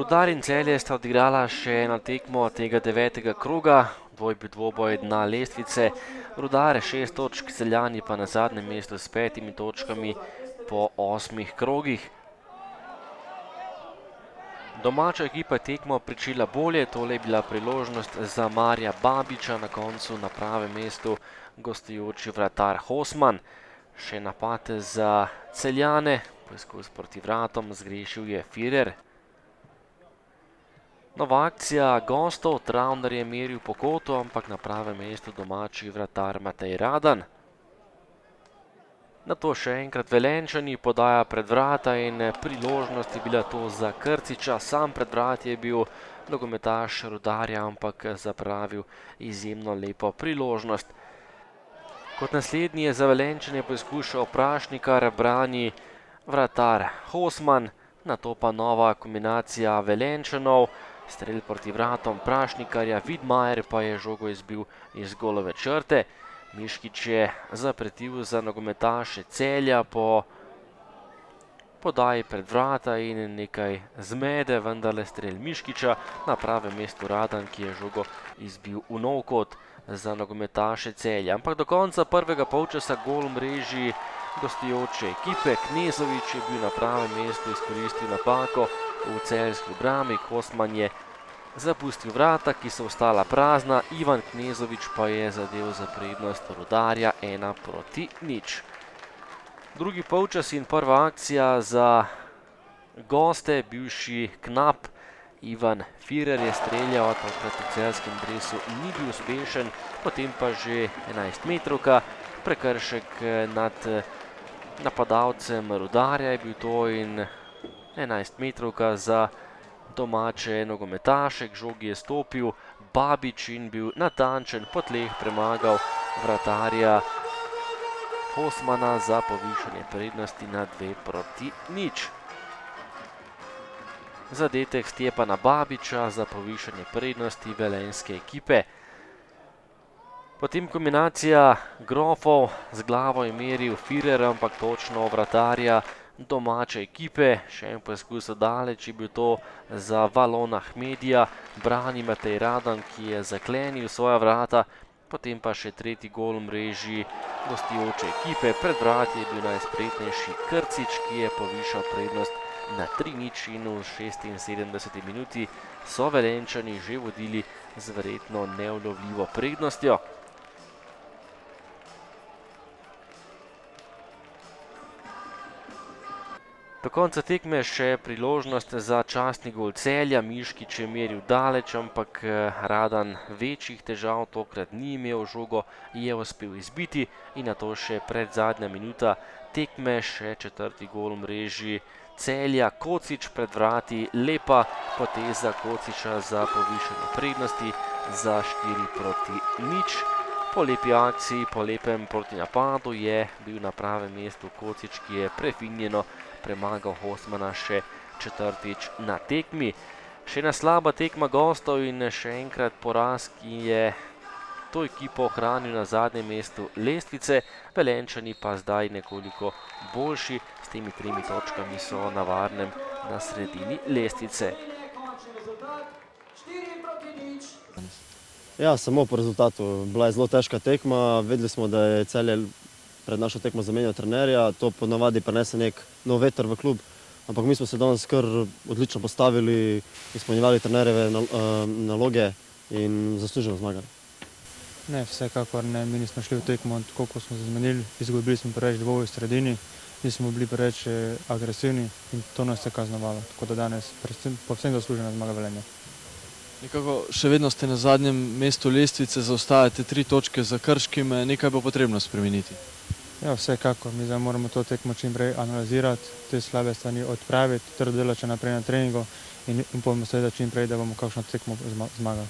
Rudar in Celje sta odigrala še eno tekmo tega 9. kroga, dvoboj dna lestvice. Rudar 6 točk, Celjani pa na zadnjem mestu s 5 točkami po 8 krogih. Domača ekipa je tekmo pričela bolje, tole je bila priložnost za Marija Babiča, na koncu na pravem mestu gostujoči vratar Hosman. Še napad za Celjane, poizkus proti vratom, zgrešil je Firer. Nova akcija gostov, Travner je meril po kotu, ampak na pravem mestu domači vratar Matej Radan. Nato še enkrat Velenjčani, podaja pred vrata in priložnost je bila to za Krciča. Sam pred vrati je bil nogometaš Rudarja, ampak zapravil izjemno lepo priložnost. Kot naslednji je za Velenjčane poizkušal Prašnikar, brani vratar Hosman, nato pa nova kombinacija Velenjčanov, strel proti vratom Prašnikarja, Vidmajer pa je žogo izbil iz golove črte. Miškič je zapretil za nogometaše Celja po podaji pred vrata in nekaj zmede, vendarle strel Miškiča, na pravem mestu Radan, ki je žogo izbil v nov kot za nogometaše Celja. Ampak do konca prvega polčasa gol v mreži gostujoče ekipe. Knezović je bil na pravem mestu, izkoristil napako v celjski obrambi, Hosman je zapustil vrata, ki so ostala prazna, Ivan Knezović pa je zadel za prednost Rudarja 1:0. Drugi polčas in prva akcija za goste, bivši knap Ivan Firer je streljal, tokrat v celjskem dresu ni bil uspešen, potem pa že 11-metrovka, prekršek nad napadalcem Rudarja je bil to in 11-metrovka za domače nogometaše. K žogi je stopil Babič in bil natančen, po tleh premagal vratarja Hosmana za povišanje prednosti na 2:0. Zadetek Stjepana Babiča za povišanje prednosti velenjske ekipe. Potem kombinacija Grofov, z glavo je meril Firer, ampak točno vratarja domače ekipe. Še en poizkus daleč je bil to za Valona Ahmedija, brani Matej Radan, ki je zaklenil svoja vrata. Potem pa še tretji gol v mreži gostujoče ekipe. Pred vrati je bil najspretnejši Krcič, ki je povišal prednost na 3:0 in v 76 minuti so Velenjčani že vodili z verjetno neulovljivo prednostjo. Do konca tekme še priložnost za častni gol Celja. Miškič je meril daleč, ampak Radan večjih težav tokrat ni imel, žogo je uspel izbiti in nato še predzadnja minuta tekme, še četrti gol v mreži Celja. Kocič pred vrati, lepa poteza Kociča za povišanje prednosti za 4:0. Po lepi akciji, po lepem protinapadu je bil na pravem mestu Kocič, ki je prefinjeno premagal Hosmana še četrtič na tekmi. Še ena slaba tekma gostov in še enkrat poraz, ki je to ekipo ohranil na zadnjem mestu lestvice. Velenjčani pa zdaj nekoliko boljši, s temi 3 točkami so na varnem na sredini lestvice. Ja, samo po rezultatu. Bila je zelo težka tekma, vedeli smo, da je Celje pred našo tekmo zamenjal trenerja, to ponavadi prinese nek nov veter v klub, ampak mi smo se danes kar odlično postavili, izpolnjevali trenerjeve naloge in zasluženo zmagali. Ne, vsekakor ne, mi nismo šli v tekmo, tako kot smo se zmenili, izgubili smo preveč dvoboj v sredini, nismo bili preveč agresivni in to nas je kaznovalo, tako da danes povsem zaslužena zmaga Velenja. Nekako še vedno ste na zadnjem mestu lestvice, zaostajate 3 točke za Krškim, nekaj bo potrebno spremeniti. Ja, vsekakor, mi zdaj moramo to tekmo čim prej analizirati, te slabe strani odpraviti, trdo delati še naprej na treningu in upamo seveda čim prej, da bomo kakšno tekmo zmagali.